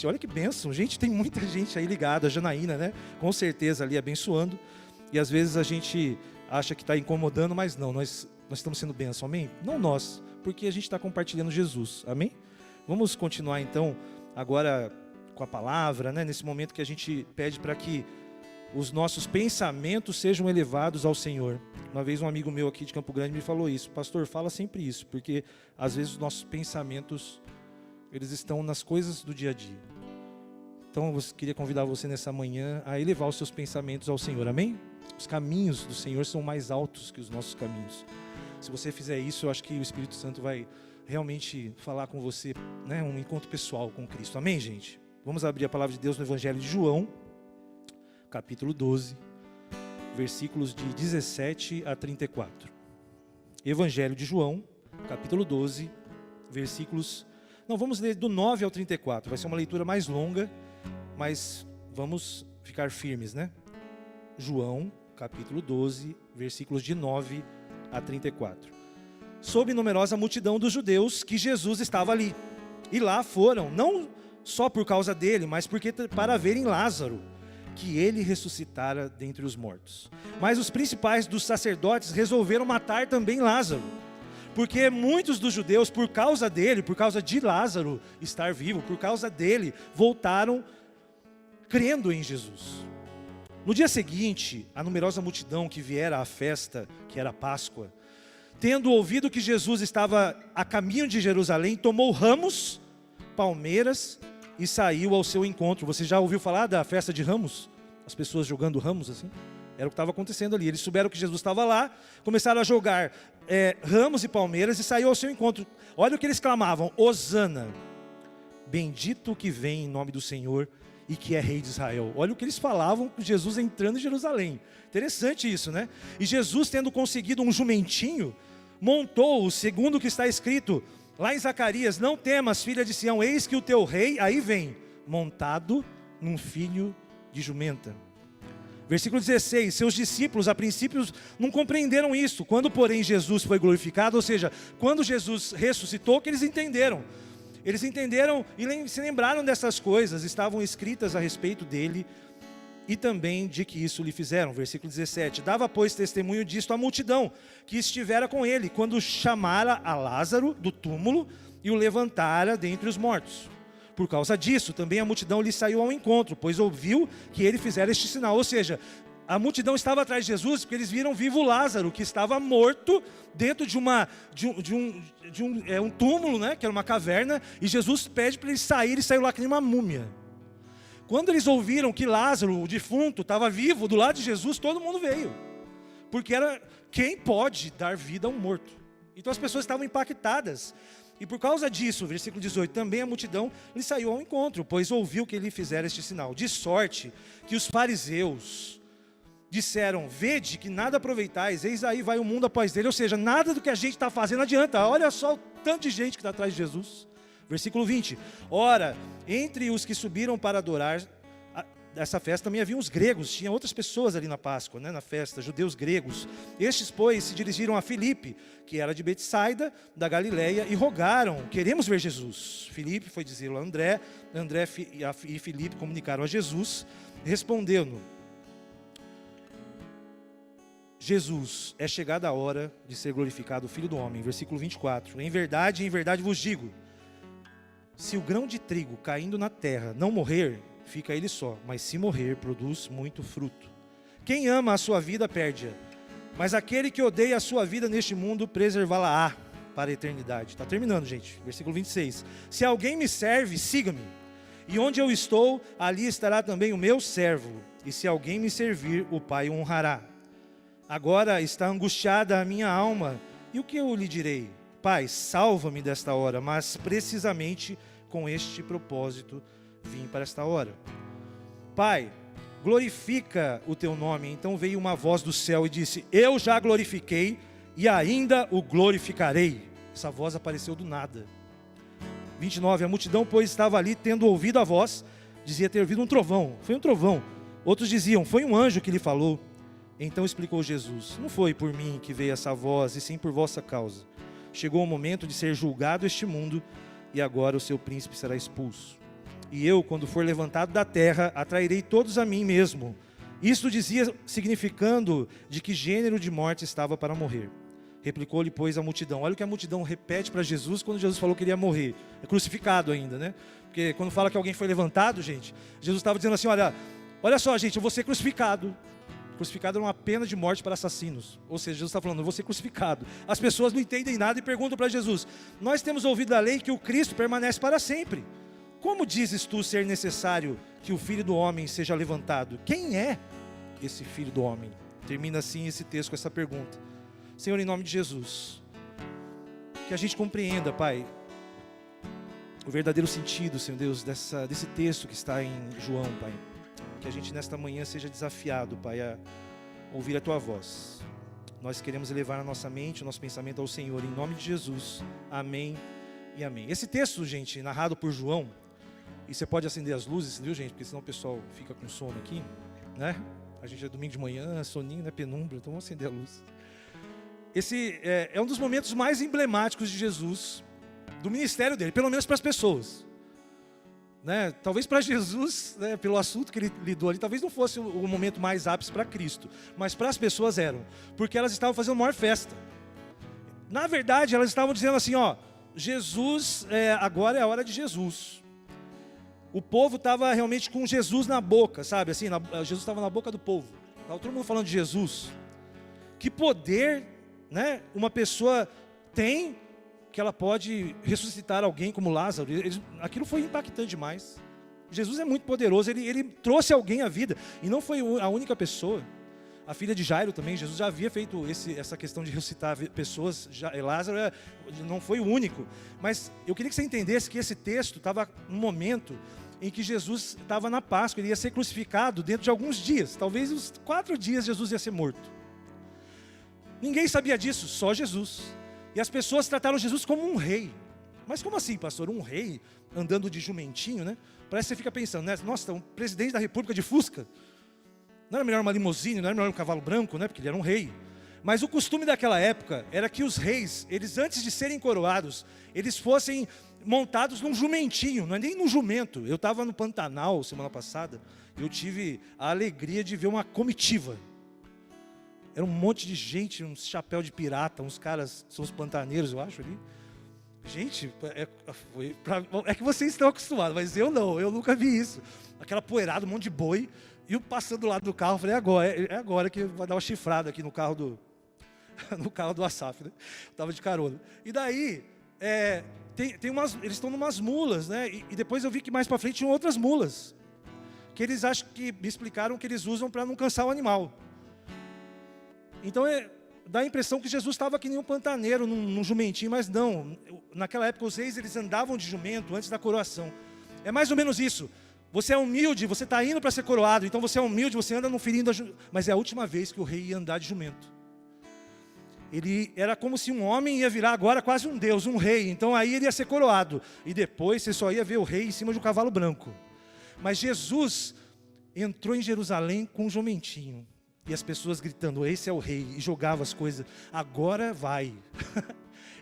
Olha que bênção, gente, tem muita gente aí ligada, a Janaína, né? Com certeza ali abençoando. E às vezes a gente acha que está incomodando, mas não, nós estamos sendo bênção, amém? Não nós, porque a gente está compartilhando Jesus, amém? Vamos continuar então, agora com a palavra, né? Nesse momento que a gente pede para que os nossos pensamentos sejam elevados ao Senhor. Uma vez um amigo meu aqui de Campo Grande me falou isso: pastor, fala sempre isso, porque às vezes os nossos pensamentos, eles estão nas coisas do dia a dia. Então eu queria convidar você nessa manhã a elevar os seus pensamentos ao Senhor, amém? Os caminhos do Senhor são mais altos que os nossos caminhos. Se você fizer isso, eu acho que o Espírito Santo vai realmente falar com você, né? Um encontro pessoal com Cristo, amém, gente? Vamos abrir a palavra de Deus no Evangelho de João, capítulo 12, versículos de 17 a 34. Evangelho de João, capítulo 12, versículos... Não, vamos ler do 9 ao 34. Vai ser uma leitura mais longa, mas vamos ficar firmes, né? João, capítulo 12, versículos de 9 a 34. Soube numerosa multidão dos judeus que Jesus estava ali. E lá foram, não só por causa dele, mas porque para verem Lázaro, que ele ressuscitara dentre os mortos. Mas os principais dos sacerdotes resolveram matar também Lázaro, porque muitos dos judeus, por causa dele, por causa de Lázaro estar vivo, por causa dele, voltaram crendo em Jesus. No dia seguinte, a numerosa multidão que viera à festa, que era a Páscoa, tendo ouvido que Jesus estava a caminho de Jerusalém, tomou ramos, palmeiras e saiu ao seu encontro. Você já ouviu falar da festa de ramos? As pessoas jogando ramos assim? Era o que estava acontecendo ali. Eles souberam que Jesus estava lá, começaram a jogar ramos e palmeiras e saiu ao seu encontro. Olha o que eles clamavam: Hosana, bendito que vem em nome do Senhor e que é rei de Israel. Olha o que eles falavam com Jesus entrando em Jerusalém. Interessante isso, né? E Jesus, tendo conseguido um jumentinho, montou-o, segundo o que está escrito lá em Zacarias: não temas, filha de Sião, eis que o teu rei aí vem, montado num filho de jumenta. Versículo 16, seus discípulos a princípio não compreenderam isso. Quando porém Jesus foi glorificado, ou seja, quando Jesus ressuscitou, que eles entenderam. Eles entenderam e se lembraram dessas coisas, estavam escritas a respeito dele e também de que isso lhe fizeram. Versículo 17, dava pois testemunho disto à multidão que estivera com ele, quando chamara a Lázaro do túmulo e o levantara dentre os mortos. Por causa disso, também a multidão lhe saiu ao encontro, pois ouviu que ele fizera este sinal. Ou seja, a multidão estava atrás de Jesus porque eles viram vivo Lázaro, que estava morto dentro de um túmulo, né, que era uma caverna, e Jesus pede para ele sair, ele saiu lá que nem uma múmia. Quando eles ouviram que Lázaro, o defunto, estava vivo do lado de Jesus, todo mundo veio. Porque era quem pode dar vida a um morto. Então as pessoas estavam impactadas. E por causa disso, versículo 18, também a multidão lhe saiu ao encontro, pois ouviu que ele fizera este sinal. De sorte que os fariseus disseram: vede que nada aproveitais, eis aí vai o mundo após dele. Ou seja, nada do que a gente está fazendo adianta. Olha só o tanto de gente que está atrás de Jesus. Versículo 20, ora, entre os que subiram para adorar essa festa também havia os gregos, tinha outras pessoas ali na Páscoa, né, na festa, judeus gregos. Estes, pois, se dirigiram a Filipe, que era de Betsaida, da Galileia, e rogaram: queremos ver Jesus. Filipe foi dizê-lo a André e Filipe comunicaram a Jesus, respondendo: Jesus, é chegada a hora de ser glorificado o Filho do Homem. Versículo 24, em verdade vos digo, se o grão de trigo caindo na terra não morrer, fica ele só, mas se morrer, produz muito fruto. Quem ama a sua vida, perde-a, mas aquele que odeia a sua vida neste mundo, preservá-la-á para a eternidade. Está terminando, gente. Versículo 26. Se alguém me serve, siga-me, e onde eu estou, ali estará também o meu servo, e se alguém me servir, o Pai o honrará. Agora está angustiada a minha alma, e o que eu lhe direi? Pai, salva-me desta hora, mas precisamente com este propósito vim para esta hora. Pai, glorifica o teu nome. Então veio uma voz do céu e disse: eu já glorifiquei e ainda o glorificarei. Essa voz apareceu do nada. 29, a multidão, pois, estava ali, tendo ouvido a voz, dizia ter ouvido um trovão. Foi um trovão. Outros diziam: foi um anjo que lhe falou. Então explicou Jesus: não foi por mim que veio essa voz, e sim por vossa causa. Chegou o momento de ser julgado este mundo, e agora o seu príncipe será expulso. E eu, quando for levantado da terra, atrairei todos a mim mesmo. Isto dizia, significando de que gênero de morte estava para morrer. Replicou-lhe, pois, a multidão. Olha o que a multidão repete para Jesus quando Jesus falou que ele ia morrer. É crucificado ainda, né? Porque quando fala que alguém foi levantado, gente, Jesus estava dizendo assim, olha só, gente, eu vou ser crucificado. Crucificado era uma pena de morte para assassinos. Ou seja, Jesus está falando, eu vou ser crucificado. As pessoas não entendem nada e perguntam para Jesus, nós temos ouvido da lei que o Cristo permanece para sempre. Como dizes tu ser necessário que o Filho do Homem seja levantado? Quem é esse Filho do Homem? Termina assim esse texto com essa pergunta. Senhor, em nome de Jesus, que a gente compreenda, Pai, o verdadeiro sentido, Senhor Deus, desse texto que está em João, Pai. Que a gente nesta manhã seja desafiado, Pai, a ouvir a Tua voz. Nós queremos elevar a nossa mente, o nosso pensamento ao Senhor, em nome de Jesus. Amém e amém. Esse texto, gente, narrado por João, e você pode acender as luzes, viu, gente? Porque senão o pessoal fica com sono aqui, né? A gente é domingo de manhã, soninho, né? Penumbra, então vamos acender a luz. Esse é um dos momentos mais emblemáticos de Jesus, do ministério dele, pelo menos para as pessoas. Né? Talvez para Jesus, né, pelo assunto que ele lidou ali, talvez não fosse o momento mais ápice para Cristo, mas para as pessoas eram, porque elas estavam fazendo uma maior festa. Na verdade, elas estavam dizendo assim, Jesus, agora é a hora de Jesus. O povo estava realmente com Jesus na boca, sabe? Assim, Jesus estava na boca do povo. Estava todo mundo falando de Jesus. Que poder, né, uma pessoa tem que ela pode ressuscitar alguém como Lázaro. Aquilo foi impactante demais. Jesus é muito poderoso, ele trouxe alguém à vida, e não foi a única pessoa. A filha de Jairo também, Jesus já havia feito essa questão de ressuscitar pessoas. Lázaro não foi o único, mas eu queria que você entendesse que esse texto estava num momento em que Jesus estava na Páscoa, ele ia ser crucificado dentro de alguns dias, talvez uns 4 dias Jesus ia ser morto. Ninguém sabia disso, só Jesus. E as pessoas trataram Jesus como um rei. Mas como assim, pastor? Um rei andando de jumentinho, né? Parece que você fica pensando, né? Nossa, um presidente da república de Fusca. Não era melhor uma limusine, não era melhor um cavalo branco, né? Porque ele era um rei. Mas o costume daquela época era que os reis, eles antes de serem coroados, eles fossem montados num jumentinho, não é nem num jumento. Eu estava no Pantanal semana passada, e eu tive a alegria de ver uma comitiva. Era um monte de gente, uns chapéu de pirata, uns caras, são os pantaneiros, eu acho, ali. Gente, é que vocês estão acostumados, mas eu não, eu nunca vi isso. Aquela poeirada, um monte de boi, e eu passando do lado do carro, falei, é agora que vai dar uma chifrada aqui no carro do Asaf, né? Eu estava de carona. E daí, eles estão numas mulas, né? E depois eu vi que mais para frente tinham outras mulas, que eles acham que me explicaram que eles usam para não cansar o animal. Então dá a impressão que Jesus estava que nem um pantaneiro, num jumentinho, mas não. Naquela época os reis eles andavam de jumento antes da coroação. É mais ou menos isso. Você é humilde, você está indo para ser coroado, então você é humilde, você anda no firinho mas é a última vez que o rei ia andar de jumento. Ele era como se um homem ia virar agora quase um deus, um rei. Então aí ele ia ser coroado. E depois você só ia ver o rei em cima de um cavalo branco. Mas Jesus entrou em Jerusalém com um jumentinho. E as pessoas gritando, esse é o rei, e jogava as coisas, agora vai.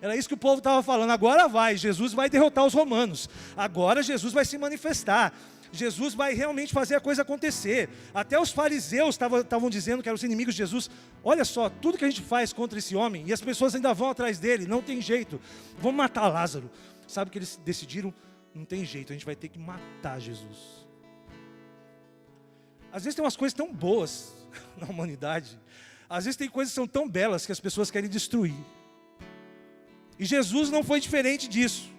Era isso que o povo estava falando, agora vai, Jesus vai derrotar os romanos, agora Jesus vai se manifestar, Jesus vai realmente fazer a coisa acontecer. Até os fariseus estavam dizendo que eram os inimigos de Jesus, olha só, tudo que a gente faz contra esse homem, e as pessoas ainda vão atrás dele, não tem jeito, vamos matar Lázaro. Sabe o que eles decidiram? Não tem jeito, a gente vai ter que matar Jesus. Às vezes tem umas coisas tão boas na humanidade, às vezes tem coisas que são tão belas que as pessoas querem destruir. E Jesus não foi diferente disso.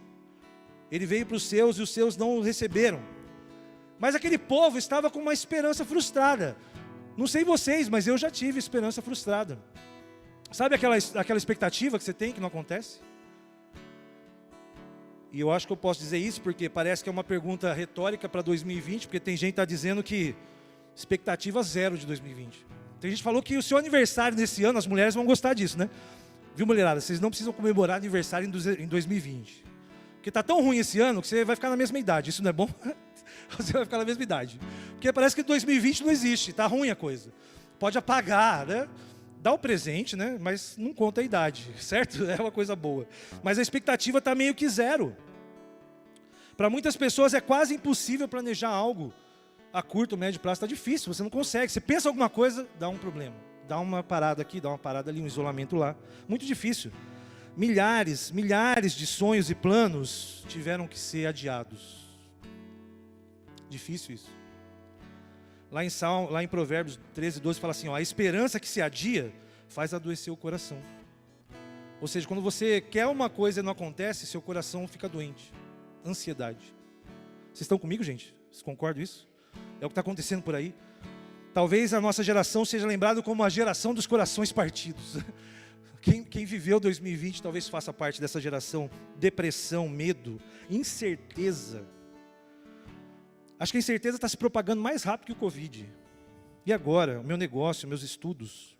Ele veio para os seus e os seus não o receberam. Mas aquele povo estava com uma esperança frustrada. Não sei vocês, mas eu já tive esperança frustrada. Sabe aquela expectativa que você tem que não acontece? E eu acho que eu posso dizer isso porque parece que é uma pergunta retórica para 2020, porque tem gente que está dizendo que expectativa zero de 2020. Tem gente que falou que o seu aniversário nesse ano, as mulheres vão gostar disso, né? Viu, mulherada? Vocês não precisam comemorar aniversário em 2020. Porque está tão ruim esse ano que você vai ficar na mesma idade. Isso não é bom? Você vai ficar na mesma idade. Porque parece que 2020 não existe, está ruim a coisa. Pode apagar, né? Dá o presente, né? Mas não conta a idade, certo? É uma coisa boa. Mas a expectativa está meio que zero. Para muitas pessoas é quase impossível planejar algo a curto, médio prazo. Está difícil, você não consegue. Você pensa alguma coisa, dá um problema. Dá uma parada aqui, dá uma parada ali, um isolamento lá. Muito difícil. Milhares de sonhos e planos tiveram que ser adiados. Difícil isso. Lá em Provérbios 13, 12 fala assim, ó, a esperança que se adia faz adoecer o coração. Ou seja, quando você quer uma coisa e não acontece, seu coração fica doente. Ansiedade. Vocês estão comigo, gente? Vocês concordam isso? É o que está acontecendo por aí. Talvez a nossa geração seja lembrada como a geração dos corações partidos. Quem viveu 2020 talvez faça parte dessa geração. Depressão, medo, incerteza. Acho que a incerteza está se propagando mais rápido que o Covid. E agora, o meu negócio, meus estudos.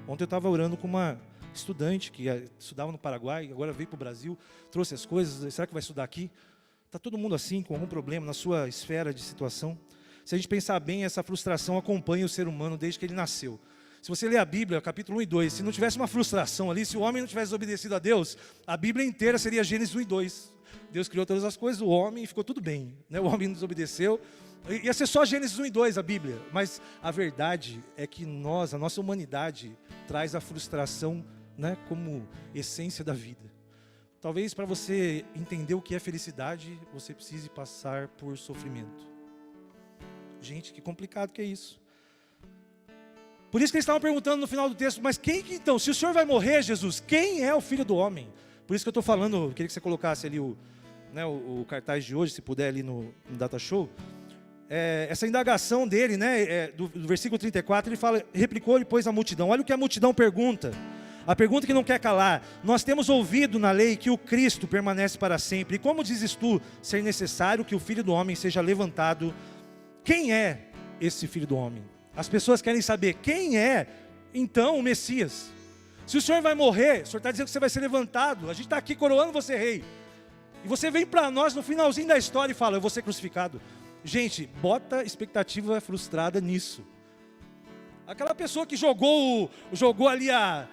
Ontem eu estava orando com uma estudante que estudava no Paraguai, agora veio para o Brasil, trouxe as coisas, será que vai estudar aqui? Está todo mundo assim, com algum problema na sua esfera de situação. Se a gente pensar bem, essa frustração acompanha o ser humano desde que ele nasceu. Se você ler a Bíblia, capítulo 1 e 2, se não tivesse uma frustração ali, se o homem não tivesse obedecido a Deus, a Bíblia inteira seria Gênesis 1 e 2. Deus criou todas as coisas, o homem, e ficou tudo bem, né? O homem desobedeceu. Ia ser só Gênesis 1 e 2 a Bíblia. Mas a verdade é que a nossa humanidade, traz a frustração, né, como essência da vida. Talvez para você entender o que é felicidade, você precise passar por sofrimento. Gente, que complicado que é isso. Por isso que eles estavam perguntando no final do texto, mas quem que então, se o Senhor vai morrer, Jesus, quem é o Filho do Homem? Por isso que eu estou falando, eu queria que você colocasse ali o cartaz de hoje, se puder ali no Data Show. Essa indagação dele, né, do versículo 34, ele fala, replicou-lhe, pois, a multidão. Olha o que a multidão pergunta. A pergunta que não quer calar. Nós temos ouvido na lei que o Cristo permanece para sempre. E como dizes tu ser necessário que o Filho do Homem seja levantado? Quem é esse Filho do Homem? As pessoas querem saber quem é, então, o Messias. Se o Senhor vai morrer, o Senhor está dizendo que você vai ser levantado. A gente está aqui coroando você rei. E você vem para nós no finalzinho da história e fala, eu vou ser crucificado. Gente, bota expectativa frustrada nisso. Aquela pessoa que jogou ali a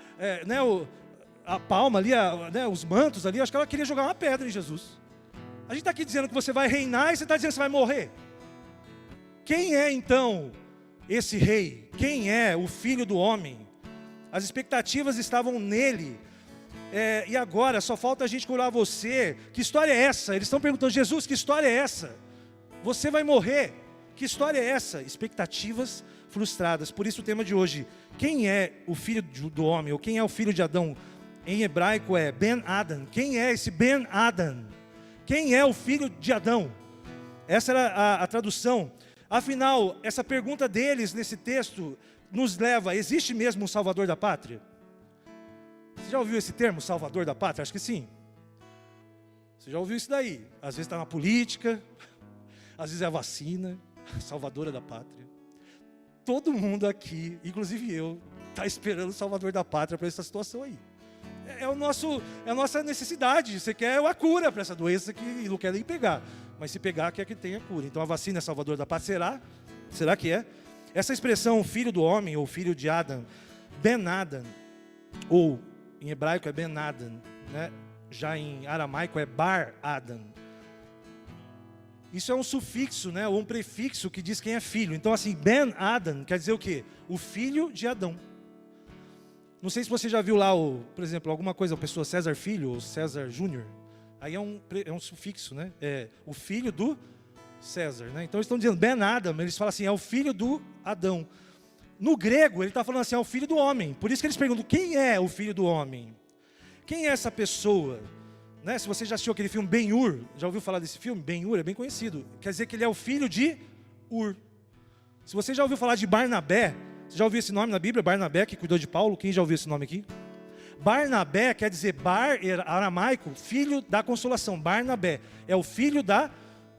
palma, ali, os mantos ali, acho que ela queria jogar uma pedra em Jesus. A gente está aqui dizendo que você vai reinar e você está dizendo que você vai morrer. Quem é então esse rei? Quem é o Filho do Homem? As expectativas estavam nele. E agora só falta a gente curar você. Que história é essa? Eles estão perguntando, Jesus, que história é essa? Você vai morrer. Que história é essa? Expectativas frustradas. Por isso o tema de hoje, quem é o Filho do Homem? Ou quem é o Filho de Adão? Em hebraico é Ben Adam. Quem é esse Ben Adam? Quem é o Filho de Adão? Essa era a tradução. Afinal, essa pergunta deles nesse texto nos leva, existe mesmo um Salvador da Pátria? Você já ouviu esse termo, Salvador da Pátria? Acho que sim. Você já ouviu isso daí? Às vezes está na política, às vezes é a vacina, Salvadora da Pátria. Todo mundo aqui, inclusive eu, está esperando o Salvador da Pátria para essa situação aí. É a nossa necessidade. Você quer uma cura para essa doença que não quer nem pegar. Mas se pegar, quer que tenha cura. Então a vacina é Salvador da Pátria. Será? Será que é? Essa expressão, filho do homem, ou filho de Adam, Ben Adam, ou em hebraico é Ben Adam, né? Já em aramaico é Bar Adam. Isso é um sufixo, né? Ou um prefixo que diz quem é filho. Então assim, Ben Adam quer dizer o quê? O filho de Adão. Não sei se você já viu lá, por exemplo, alguma coisa, a pessoa César Filho ou César Júnior. Aí é um sufixo, né? É o filho do César, né? Então eles estão dizendo Ben Adam, eles falam assim, é o filho do Adão. No grego, ele está falando assim, é o filho do homem. Por isso que eles perguntam, quem é o filho do homem? Quem é essa pessoa? Né? Se você já assistiu aquele filme Ben-Hur, já ouviu falar desse filme? Ben-Hur é bem conhecido. Quer dizer que ele é o filho de Ur. Se você já ouviu falar de Barnabé, você já ouviu esse nome na Bíblia? Barnabé, que cuidou de Paulo. Quem já ouviu esse nome aqui? Barnabé quer dizer Bar, aramaico, filho da consolação. Barnabé é o filho da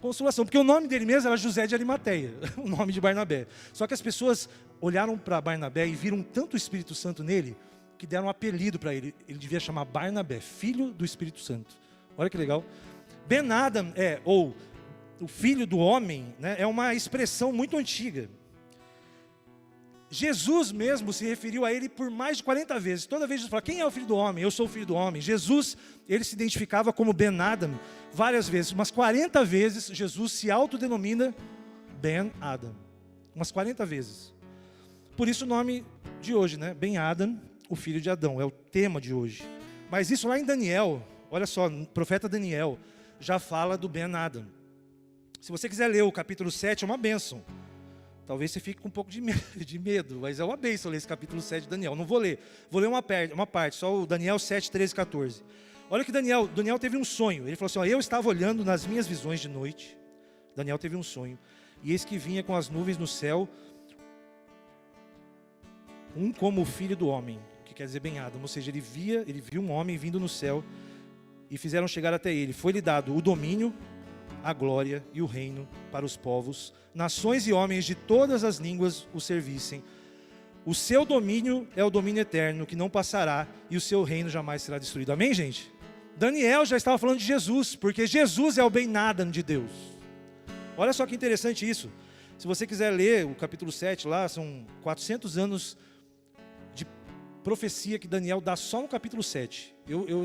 consolação. Porque o nome dele mesmo era José de Arimateia, o nome de Barnabé. Só que as pessoas olharam para Barnabé e viram tanto o Espírito Santo nele, que deram um apelido para ele. Ele devia chamar Barnabé, filho do Espírito Santo. Olha que legal. Ben Adam, ou o filho do homem, né, é uma expressão muito antiga. Jesus mesmo se referiu a ele por mais de 40 vezes. Toda vez Jesus fala, quem é o filho do homem? Eu sou o filho do homem. Jesus, ele se identificava como Ben Adam várias vezes. Umas 40 vezes Jesus se autodenomina Ben Adam. Umas 40 vezes. Por isso o nome de hoje, né? Ben Adam, o filho de Adão. É o tema de hoje. Mas isso lá em Daniel, olha só, o profeta Daniel já fala do Ben Adam. Se você quiser ler o capítulo 7, é uma bênção. Talvez você fique com um pouco de medo, mas é uma bênção ler esse capítulo 7 de Daniel. Não vou ler, vou ler uma parte, só o Daniel 7, 13 e 14. Olha que Daniel teve um sonho. Ele falou assim, ó, eu estava olhando nas minhas visões de noite. Daniel teve um sonho. E eis que vinha com as nuvens no céu, um como o filho do homem, que quer dizer Ben Adam. Ou seja, ele viu um homem vindo no céu e fizeram chegar até ele. Foi-lhe dado o domínio, a glória e o reino para os povos, nações e homens de todas as línguas o servissem. O seu domínio é o domínio eterno, que não passará, e o seu reino jamais será destruído. Amém, gente? Daniel já estava falando de Jesus, porque Jesus é o Ben Adam de Deus. Olha só que interessante isso. Se você quiser ler o capítulo 7 lá, são 400 anos de profecia que Daniel dá só no capítulo 7.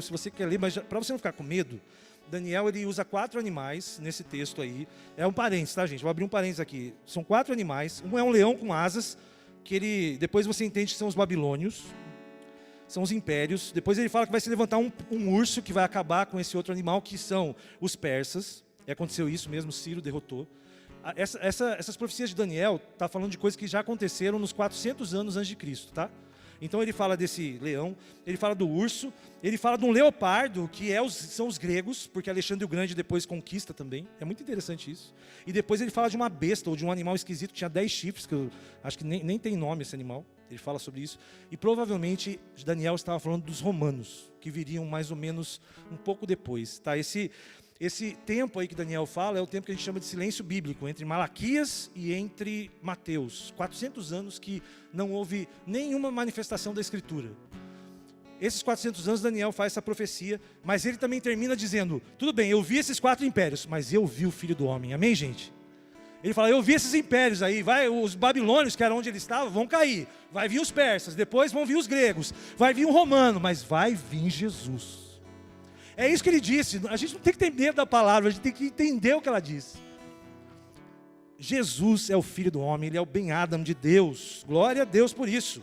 Se você quer ler, mas para você não ficar com medo, Daniel ele usa 4 animais nesse texto aí. É um parênteses, tá, gente? Vou abrir um parênteses aqui. São 4 animais. Um é um leão com asas, que depois você entende que são os babilônios, são os impérios. Depois ele fala que vai se levantar um urso que vai acabar com esse outro animal, que são os persas. E aconteceu isso mesmo, Ciro derrotou. Essas profecias de Daniel tá falando de coisas que já aconteceram nos 400 anos antes de Cristo, tá? Então ele fala desse leão, ele fala do urso, ele fala de um leopardo, que são os gregos, porque Alexandre o Grande depois conquista também. É muito interessante isso. E depois ele fala de uma besta, ou de um animal esquisito, que tinha 10 chifres, que eu acho que nem tem nome esse animal. Ele fala sobre isso. E provavelmente Daniel estava falando dos romanos, que viriam mais ou menos um pouco depois. Tá? Esse tempo aí que Daniel fala é o tempo que a gente chama de silêncio bíblico, entre Malaquias e entre Mateus. 400 anos que não houve nenhuma manifestação da Escritura. Esses 400 anos Daniel faz essa profecia, mas ele também termina dizendo, tudo bem, eu vi esses 4 impérios, mas eu vi o Filho do Homem. Amém, gente? Ele fala, eu vi esses impérios aí, os babilônios, que era onde ele estava, vão cair. Vai vir os persas, depois vão vir os gregos, vai vir um romano, mas vai vir Jesus. É isso que ele disse. A gente não tem que ter medo da palavra, a gente tem que entender o que ela diz. Jesus é o Filho do Homem, ele é o Ben Adam de Deus. Glória a Deus por isso.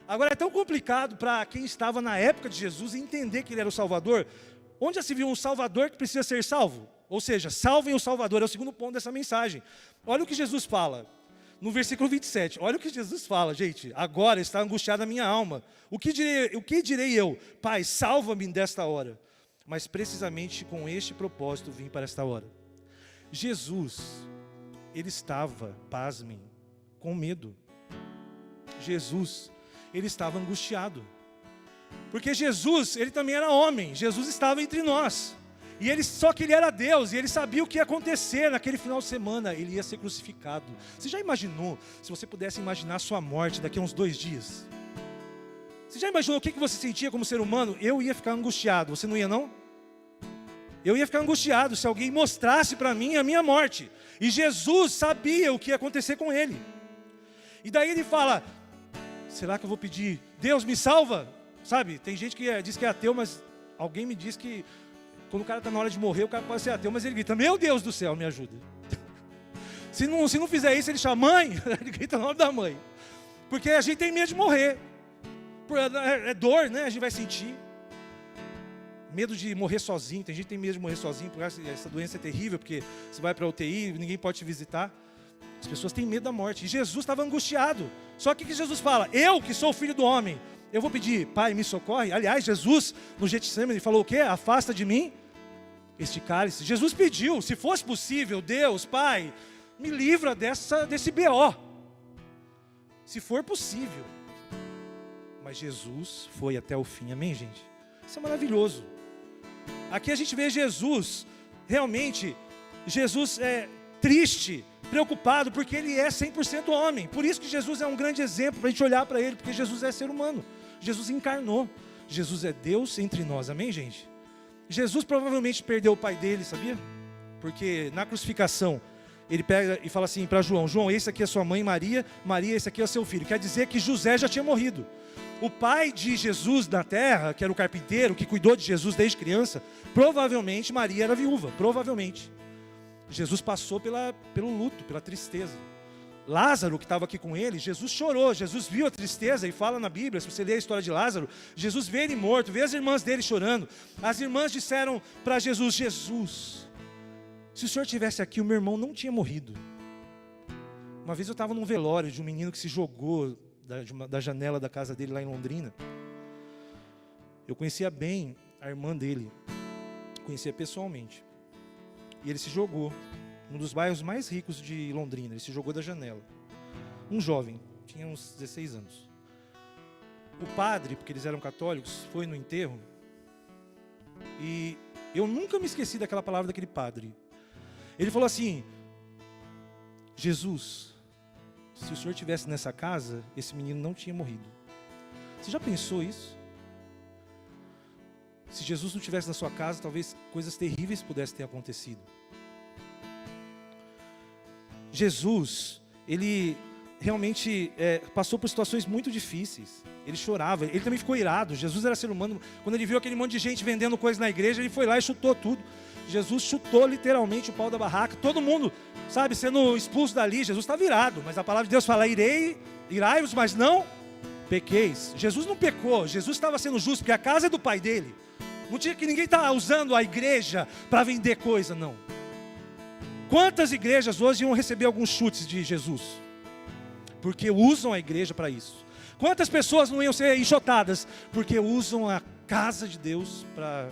Agora é tão complicado para quem estava na época de Jesus entender que ele era o Salvador. Onde já se viu um Salvador que precisa ser salvo? Ou seja, salvem o Salvador, é o segundo ponto dessa mensagem. Olha o que Jesus fala, no versículo 27. Olha o que Jesus fala, gente. Agora está angustiada a minha alma. O que direi eu? Pai, salva-me desta hora. Mas precisamente com este propósito vim para esta hora. Jesus, ele estava, pasmem, com medo. Jesus, ele estava angustiado. Porque Jesus, ele também era homem. Jesus estava entre nós. Só que ele era Deus, e ele sabia o que ia acontecer naquele final de semana. Ele ia ser crucificado. Você já imaginou, se você pudesse imaginar a sua morte daqui a uns 2 dias? Você já imaginou o que você sentia como ser humano? Eu ia ficar angustiado, você não ia não? Eu ia ficar angustiado se alguém mostrasse para mim a minha morte. E Jesus sabia o que ia acontecer com ele. E daí ele fala, será que eu vou pedir, Deus me salva? Sabe, tem gente que diz que é ateu, mas alguém me diz que quando o cara está na hora de morrer, o cara pode ser ateu, mas ele grita, meu Deus do céu, me ajuda. Se não fizer isso, ele chama mãe, ele grita no nome da mãe. Porque a gente tem medo de morrer. É dor, né? A gente vai sentir. Medo de morrer sozinho. Tem gente que tem medo de morrer sozinho, porque essa doença é terrível, porque você vai para a UTI, ninguém pode te visitar. As pessoas têm medo da morte. E Jesus estava angustiado. Só que o que Jesus fala? Eu, que sou o Filho do Homem, eu vou pedir, Pai, me socorre. Aliás, Jesus, no Getsemane, falou o quê? Afasta de mim este cálice. Jesus pediu, se fosse possível, Deus, Pai, me livra desse BO. Se for possível. Mas Jesus foi até o fim. Amém, gente? Isso é maravilhoso. Aqui a gente vê Jesus, realmente, Jesus é triste, preocupado, porque ele é 100% homem. Por isso que Jesus é um grande exemplo para a gente olhar para ele, porque Jesus é ser humano. Jesus encarnou. Jesus é Deus entre nós. Amém, gente? Jesus provavelmente perdeu o pai dele, sabia? Porque na crucificação, ele pega e fala assim para João: João, esse aqui é sua mãe Maria, Maria, esse aqui é o seu filho. Quer dizer que José já tinha morrido. O pai de Jesus na terra, que era o carpinteiro, que cuidou de Jesus desde criança, provavelmente Maria era viúva, provavelmente. Jesus passou pelo luto, pela tristeza. Lázaro, que estava aqui com ele, Jesus chorou, Jesus viu a tristeza, e fala na Bíblia, se você ler a história de Lázaro, Jesus vê ele morto, vê as irmãs dele chorando. As irmãs disseram para Jesus: Jesus, se o senhor estivesse aqui, o meu irmão não tinha morrido. Uma vez eu estava num velório de um menino que se jogou da janela da casa dele lá em Londrina. Eu conhecia bem a irmã dele, conhecia pessoalmente. E ele se jogou num dos bairros mais ricos de Londrina. Ele se jogou da janela. Um jovem, tinha uns 16 anos. O padre, porque eles eram católicos, foi no enterro. E eu nunca me esqueci daquela palavra daquele padre. Ele falou assim: Jesus, se o senhor estivesse nessa casa, esse menino não tinha morrido. Você já pensou isso? Se Jesus não estivesse na sua casa, talvez coisas terríveis pudessem ter acontecido. Jesus, ele realmente passou por situações muito difíceis. Ele chorava, ele também ficou irado. Jesus era ser humano. Quando ele viu aquele monte de gente vendendo coisas na igreja, ele foi lá e chutou tudo. Jesus chutou literalmente o pau da barraca. Todo mundo, sabe, sendo expulso dali. Jesus estava irado, mas a palavra de Deus fala: irai-vos, mas não pequeis. Jesus não pecou, Jesus estava sendo justo, porque a casa é do pai dele. Não tinha que ninguém estar usando a igreja para vender coisa, não. Quantas igrejas hoje iam receber alguns chutes de Jesus? Porque usam a igreja para isso. Quantas pessoas não iam ser enxotadas? Porque usam a casa de Deus para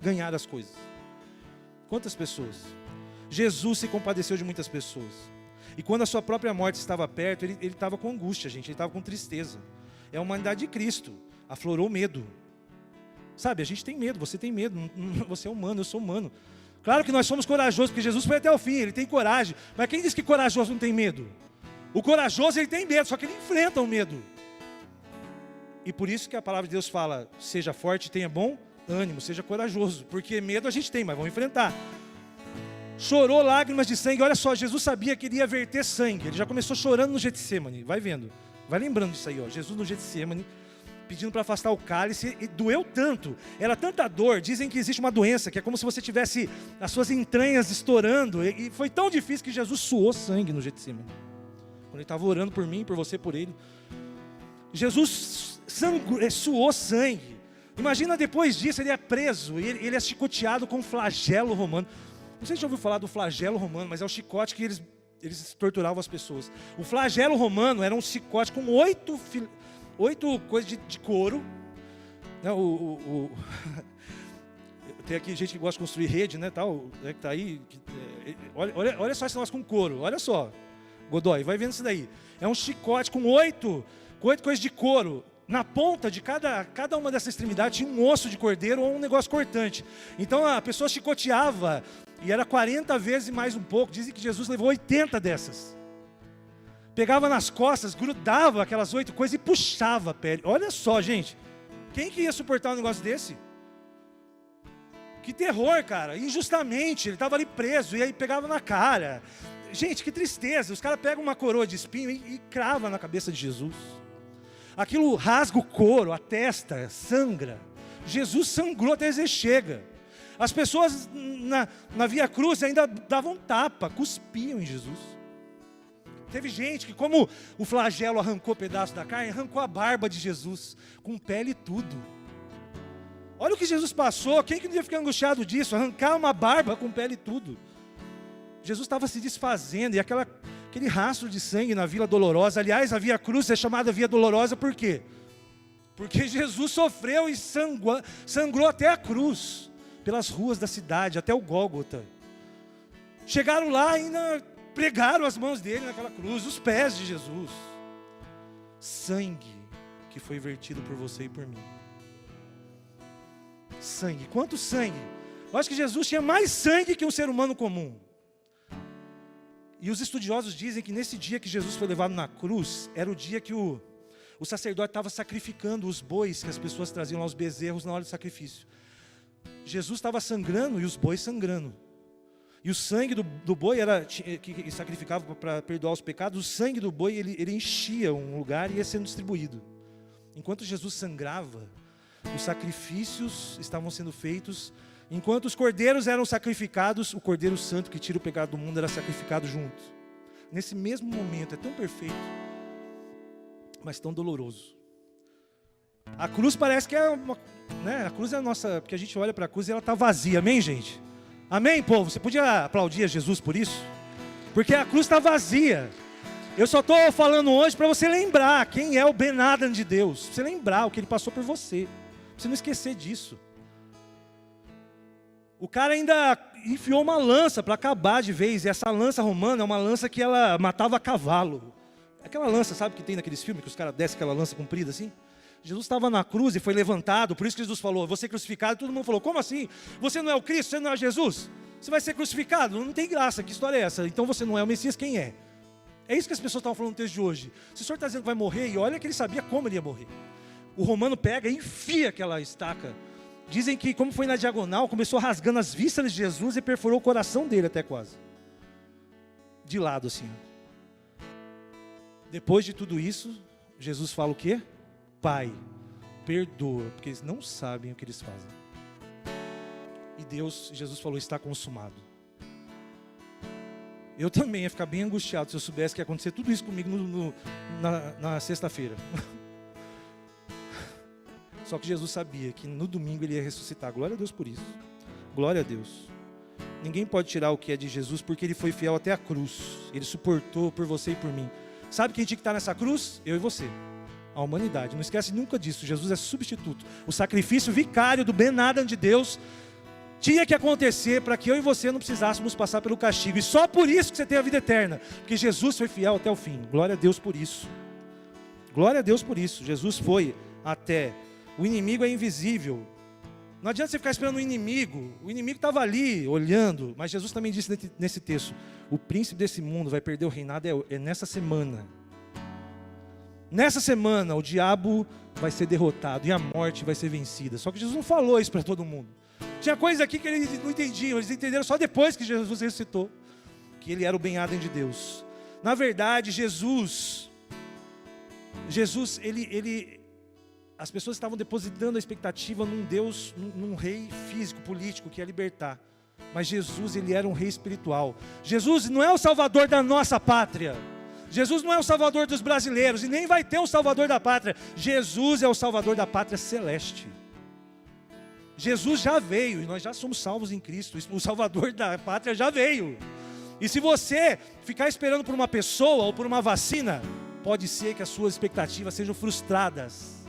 ganhar as coisas. Quantas pessoas? Jesus se compadeceu de muitas pessoas. E quando a sua própria morte estava perto, ele estava com angústia, gente. Ele estava com tristeza. É a humanidade de Cristo. Aflorou o medo. Sabe, a gente tem medo, você tem medo. Você é humano, eu sou humano. Claro que nós somos corajosos, porque Jesus foi até o fim, ele tem coragem. Mas quem diz que corajoso não tem medo? O corajoso, ele tem medo, só que ele enfrenta o medo. E por isso que a palavra de Deus fala: seja forte, tenha bom ânimo, seja corajoso. Porque medo a gente tem, mas vamos enfrentar. Chorou lágrimas de sangue. Olha só, Jesus sabia que ele ia verter sangue. Ele já começou chorando no Getsêmani. Vai vendo, vai lembrando disso aí, ó. Jesus no Getsêmani, pedindo para afastar o cálice, e doeu tanto, era tanta dor. Dizem que existe uma doença, que é como se você tivesse as suas entranhas estourando, e foi tão difícil que Jesus suou sangue no Getsêmani. Quando ele estava orando por mim, por você, por ele, Jesus suou sangue. Imagina, depois disso ele é preso, ele é chicoteado com flagelo romano. Não sei se já ouviu falar do flagelo romano, mas é o chicote que eles torturavam as pessoas. O flagelo romano era um chicote com 8 coisas de couro. Tem aqui gente que gosta de construir rede, né, tal, que tá aí. Olha só esse negócio com couro, olha só, Godoy, vai vendo isso daí. É um chicote com 8 coisas de couro. Na ponta de cada uma dessas extremidades tinha um osso de cordeiro ou um negócio cortante. Então a pessoa chicoteava, e era 40 vezes mais um pouco. Dizem que Jesus levou 80 dessas. Pegava nas costas, grudava aquelas 8 coisas e puxava a pele. Olha só, gente. Quem que ia suportar um negócio desse? Que terror, cara. Injustamente, ele estava ali preso, e aí pegava na cara. Gente, que tristeza. Os caras pegam uma coroa de espinho e cravam na cabeça de Jesus. Aquilo rasga o couro, a testa, sangra. Jesus sangrou até dizer chega. As pessoas na Via Cruz ainda davam tapa, cuspiam em Jesus. Teve gente que, como o flagelo arrancou pedaço da carne, arrancou a barba de Jesus, com pele e tudo. Olha o que Jesus passou. Quem que não ia ficar angustiado disso? Arrancar uma barba com pele e tudo. Jesus estava se desfazendo, e aquele rastro de sangue na Vila Dolorosa. Aliás, a Via Cruz é chamada Via Dolorosa por quê? Porque Jesus sofreu e sangrou até a cruz, pelas ruas da cidade, até o Gólgota. Chegaram lá e ainda pregaram as mãos dele naquela cruz, os pés de Jesus. Sangue que foi vertido por você e por mim. Sangue, quanto sangue? Eu acho que Jesus tinha mais sangue que um ser humano comum. E os estudiosos dizem que nesse dia que Jesus foi levado na cruz, era o dia que o sacerdote estava sacrificando os bois que as pessoas traziam lá, os bezerros, na hora do sacrifício. Jesus estava sangrando e os bois sangrando. E o sangue do boi que sacrificava para perdoar os pecados, o sangue do boi ele enchia um lugar e ia sendo distribuído. Enquanto Jesus sangrava, os sacrifícios estavam sendo feitos. Enquanto os cordeiros eram sacrificados, o Cordeiro Santo que tira o pecado do mundo era sacrificado junto. Nesse mesmo momento, é tão perfeito, mas tão doloroso. A cruz parece que é uma, né? A cruz é a nossa, porque a gente olha para a cruz e ela está vazia, amém, gente? Amém, povo? Você podia aplaudir a Jesus por isso? Porque a cruz está vazia. Eu só estou falando hoje para você lembrar quem é o Ben Adam de Deus. Pra você lembrar o que ele passou por você. Pra você não esquecer disso. O cara ainda enfiou uma lança para acabar de vez. E essa lança romana é uma lança que ela matava cavalo. Aquela lança, sabe que tem naqueles filmes que os caras descem aquela lança comprida assim? Jesus estava na cruz e foi levantado. Por isso que Jesus falou, você crucificado. E todo mundo falou, como assim? Você não é o Cristo, você não é Jesus? Você vai ser crucificado? Não tem graça, que história é essa? Então você não é o Messias, quem é? É isso que as pessoas estavam falando no texto de hoje. Se o senhor está dizendo que vai morrer, e olha que ele sabia como ele ia morrer. O romano pega e enfia aquela estaca. Dizem que, como foi na diagonal, começou rasgando as vísceras de Jesus e perfurou o coração dele até quase. De lado assim. Depois de tudo isso, Jesus fala o quê? Pai, perdoa, porque eles não sabem o que eles fazem. E Jesus falou, está consumado. Eu também ia ficar bem angustiado se eu soubesse que ia acontecer tudo isso comigo na sexta-feira. Só que Jesus sabia que no domingo ele ia ressuscitar. Glória a Deus por isso. Glória a Deus. Ninguém pode tirar o que é de Jesus porque ele foi fiel até a cruz. Ele suportou por você e por mim. Sabe quem tinha que estar nessa cruz? Eu e você. A humanidade. Não esquece nunca disso. Jesus é substituto. O sacrifício vicário do Ben Adam de Deus tinha que acontecer para que eu e você não precisássemos passar pelo castigo. E só por isso que você tem a vida eterna. Porque Jesus foi fiel até o fim. Glória a Deus por isso. Glória a Deus por isso. Jesus foi até. O inimigo é invisível. Não adianta você ficar esperando o inimigo. O inimigo estava ali, olhando. Mas Jesus também disse nesse texto, o príncipe desse mundo vai perder o reinado nessa semana. Nessa semana o diabo vai ser derrotado e a morte vai ser vencida. Só que Jesus não falou isso para todo mundo. Tinha coisas aqui que eles não entendiam. Eles entenderam só depois que Jesus ressuscitou. Que ele era o Ben Adam de Deus. Na verdade, Jesus, as pessoas estavam depositando a expectativa num Deus, num rei físico, político, que ia libertar. Mas Jesus, ele era um rei espiritual. Jesus não é o salvador da nossa pátria. Jesus não é o salvador dos brasileiros. E nem vai ter um salvador da pátria. Jesus é o salvador da pátria celeste. Jesus já veio. E nós já somos salvos em Cristo. O salvador da pátria já veio. E se você ficar esperando por uma pessoa ou por uma vacina, pode ser que as suas expectativas sejam frustradas.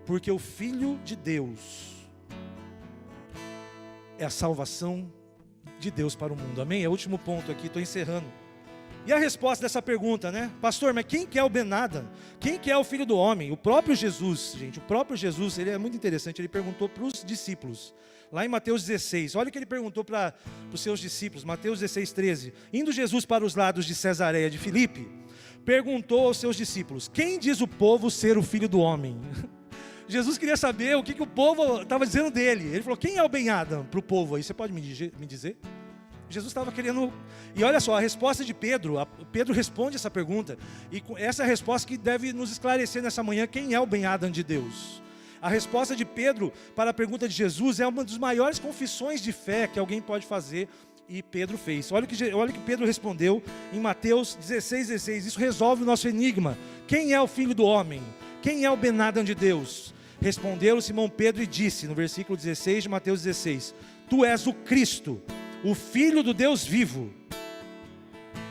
Porque o Filho de Deus é a salvação de Deus para o mundo. Amém? É o último ponto aqui, estou encerrando. E a resposta dessa pergunta, né? Pastor, mas quem que é o Ben Adam? Quem que é o Filho do Homem? O próprio Jesus, gente, o próprio Jesus, ele é muito interessante, ele perguntou para os discípulos, lá em Mateus 16, olha o que ele perguntou para os seus discípulos, Mateus 16, 13. Indo Jesus para os lados de Cesareia de Filipe, perguntou aos seus discípulos, quem diz o povo ser o Filho do Homem? Jesus queria saber o que o povo estava dizendo dele. Ele falou, quem é o Ben Adam para o povo aí? Você pode me dizer? Jesus estava querendo... E olha só, a resposta de Pedro, Pedro responde essa pergunta. E essa é a resposta que deve nos esclarecer nessa manhã, quem é o Ben Adam de Deus? A resposta de Pedro para a pergunta de Jesus é uma das maiores confissões de fé que alguém pode fazer. E Pedro fez. Olha o que Pedro respondeu em Mateus 16, 16. Isso resolve o nosso enigma. Quem é o Filho do Homem? Quem é o Ben Adam de Deus? Respondeu Simão Pedro e disse, no versículo 16 de Mateus 16, tu és o Cristo, o Filho do Deus vivo.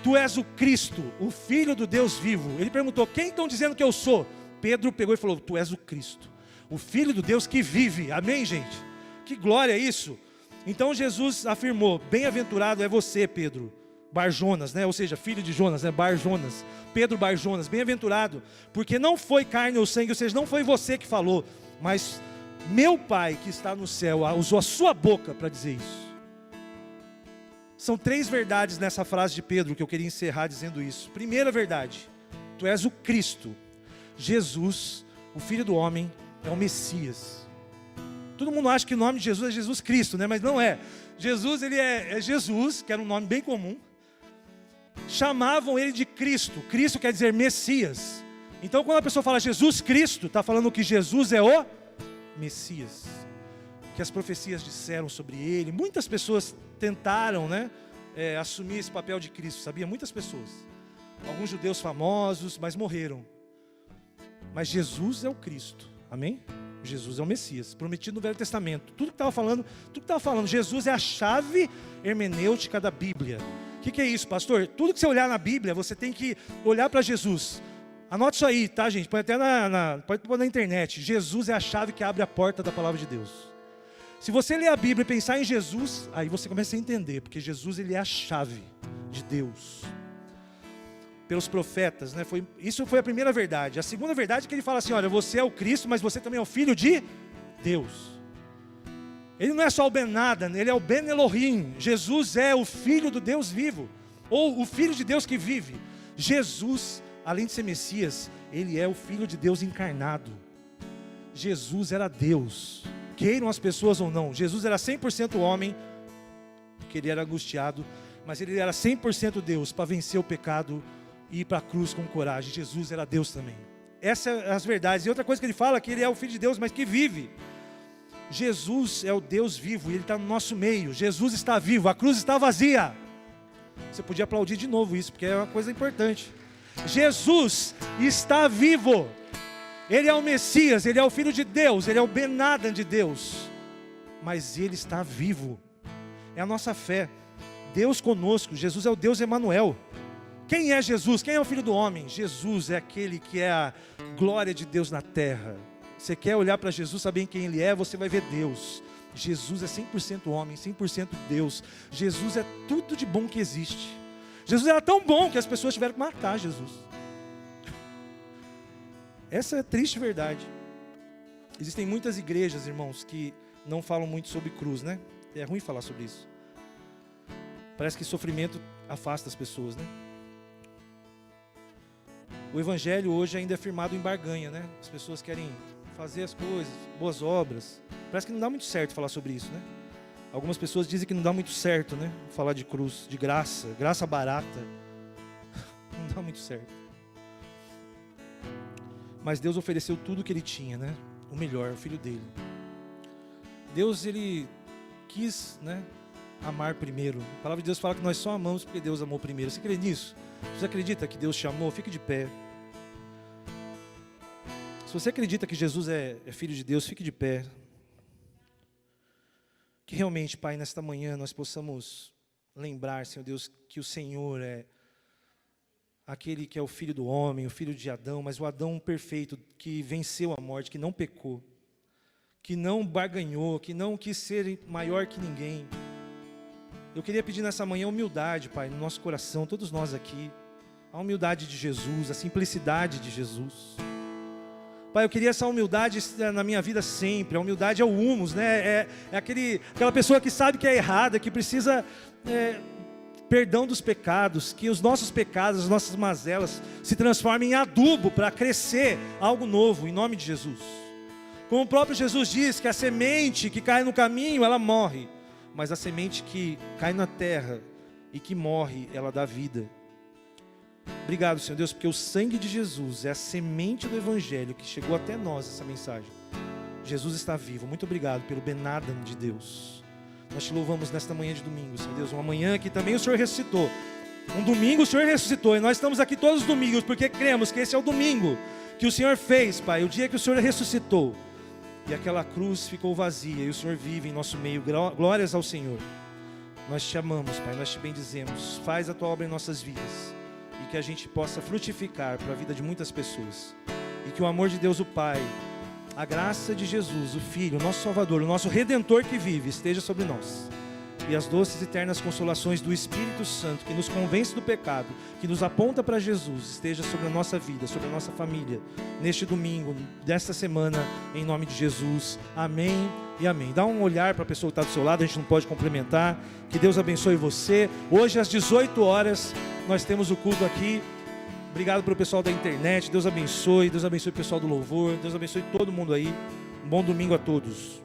Tu és o Cristo, o Filho do Deus vivo. Ele perguntou, quem estão dizendo que eu sou? Pedro pegou e falou, tu és o Cristo, o Filho do Deus que vive. Amém, gente? Que glória é isso. Então Jesus afirmou, bem-aventurado é você, Pedro, Bar-Jonas, né? Ou seja, filho de Jonas, né? Bar-Jonas, Pedro Bar-Jonas, bem-aventurado, porque não foi carne ou sangue, ou seja, não foi você que falou, mas meu Pai que está no céu usou a sua boca para dizer isso. São 3 verdades nessa frase de Pedro que eu queria encerrar dizendo isso. Primeira verdade, tu és o Cristo, Jesus, o Filho do Homem, é o Messias. Todo mundo acha que o nome de Jesus é Jesus Cristo, né? Mas não é. Jesus, ele é Jesus, que era um nome bem comum. Chamavam ele de Cristo. Cristo quer dizer Messias. Então, quando a pessoa fala Jesus Cristo, está falando que Jesus é o Messias. Que as profecias disseram sobre ele. Muitas pessoas tentaram, né, assumir esse papel de Cristo, sabia? Muitas pessoas. Alguns judeus famosos, mas morreram. Mas Jesus é o Cristo. Amém? Jesus é o Messias, prometido no Velho Testamento. Tudo que estava falando, Jesus é a chave hermenêutica da Bíblia. O que é isso, pastor? Tudo que você olhar na Bíblia, você tem que olhar para Jesus. Anote isso aí, tá, gente? Põe até pode pôr na internet. Jesus é a chave que abre a porta da palavra de Deus. Se você ler a Bíblia e pensar em Jesus, aí você começa a entender, porque Jesus, ele é a chave de Deus. Pelos profetas, né? Isso foi a primeira verdade. A segunda verdade é que ele fala assim, olha, você é o Cristo, mas você também é o Filho de Deus. Ele não é só o Ben Adam, ele é o Ben Elohim. Jesus é o Filho do Deus vivo, ou o Filho de Deus que vive. Jesus, além de ser Messias, ele é o Filho de Deus encarnado. Jesus era Deus, queiram as pessoas ou não. Jesus era 100% homem, porque ele era angustiado, mas ele era 100% Deus, para vencer o pecado e ir para a cruz com coragem. Jesus era Deus também. Essas são as verdades. E outra coisa que ele fala, que ele é o Filho de Deus, mas que vive. Jesus é o Deus vivo, e ele está no nosso meio. Jesus está vivo, a cruz está vazia. Você podia aplaudir de novo isso, porque é uma coisa importante. Jesus está vivo. Ele é o Messias, ele é o Filho de Deus, ele é o Ben Adam de Deus. Mas ele está vivo. É a nossa fé. Deus conosco. Jesus é o Deus Emanuel. Quem é Jesus? Quem é o Filho do Homem? Jesus é aquele que é a glória de Deus na terra. Você quer olhar para Jesus, saber quem ele é, você vai ver Deus. Jesus é 100% homem, 100% Deus. Jesus é tudo de bom que existe. Jesus era tão bom que as pessoas tiveram que matar Jesus. Essa é a triste verdade. Existem muitas igrejas, irmãos, que não falam muito sobre cruz, né? É ruim falar sobre isso. Parece que sofrimento afasta as pessoas, né? O evangelho hoje ainda é firmado em barganha, né? As pessoas querem fazer as coisas, boas obras. Parece que não dá muito certo falar sobre isso, né? Algumas pessoas dizem que não dá muito certo, né? Falar de cruz, de graça, graça barata. Não dá muito certo. Mas Deus ofereceu tudo o que ele tinha, né? O melhor, o Filho dele. Deus, ele quis, né, amar primeiro. A palavra de Deus fala que nós só amamos porque Deus amou primeiro. Você crê nisso? Você acredita que Deus te amou? Fique de pé. Se você acredita que Jesus é Filho de Deus, fique de pé. Que realmente, Pai, nesta manhã nós possamos lembrar, Senhor Deus, que o Senhor é aquele que é o Filho do homem, o Filho de Adão, mas o Adão perfeito, que venceu a morte, que não pecou, que não barganhou, que não quis ser maior que ninguém. Eu queria pedir nessa manhã humildade, Pai, no nosso coração, todos nós aqui, a humildade de Jesus, a simplicidade de Jesus. Pai, eu queria essa humildade na minha vida sempre. A humildade é o humus, né? É aquela pessoa que sabe que é errada, que precisa perdão dos pecados, que os nossos pecados, as nossas mazelas se transformem em adubo para crescer algo novo, em nome de Jesus. Como o próprio Jesus diz, que a semente que cai no caminho, ela morre, mas a semente que cai na terra e que morre, ela dá vida. Obrigado, Senhor Deus, porque o sangue de Jesus é a semente do Evangelho que chegou até nós, essa mensagem. Jesus está vivo. Muito obrigado pelo Ben Adam de Deus. Nós te louvamos nesta manhã de domingo, Senhor Deus, uma manhã que também o Senhor ressuscitou. Um domingo o Senhor ressuscitou, e nós estamos aqui todos os domingos, porque cremos que esse é o domingo que o Senhor fez, Pai, o dia que o Senhor ressuscitou. E aquela cruz ficou vazia, e o Senhor vive em nosso meio. Glórias ao Senhor. Nós te amamos, Pai, nós te bendizemos. Faz a tua obra em nossas vidas, e que a gente possa frutificar para a vida de muitas pessoas. E que o amor de Deus, o Pai, a graça de Jesus, o Filho, o nosso Salvador, o nosso Redentor que vive, esteja sobre nós. E as doces e eternas consolações do Espírito Santo, que nos convence do pecado, que nos aponta para Jesus, esteja sobre a nossa vida, sobre a nossa família, neste domingo, desta semana, em nome de Jesus. Amém e amém. Dá um olhar para a pessoa que está do seu lado, a gente não pode complementar. Que Deus abençoe você. Hoje às 18 horas, nós temos o culto aqui. Obrigado para o pessoal da internet. Deus abençoe o pessoal do louvor. Deus abençoe todo mundo aí. Um bom domingo a todos.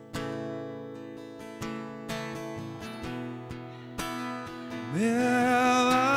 Meu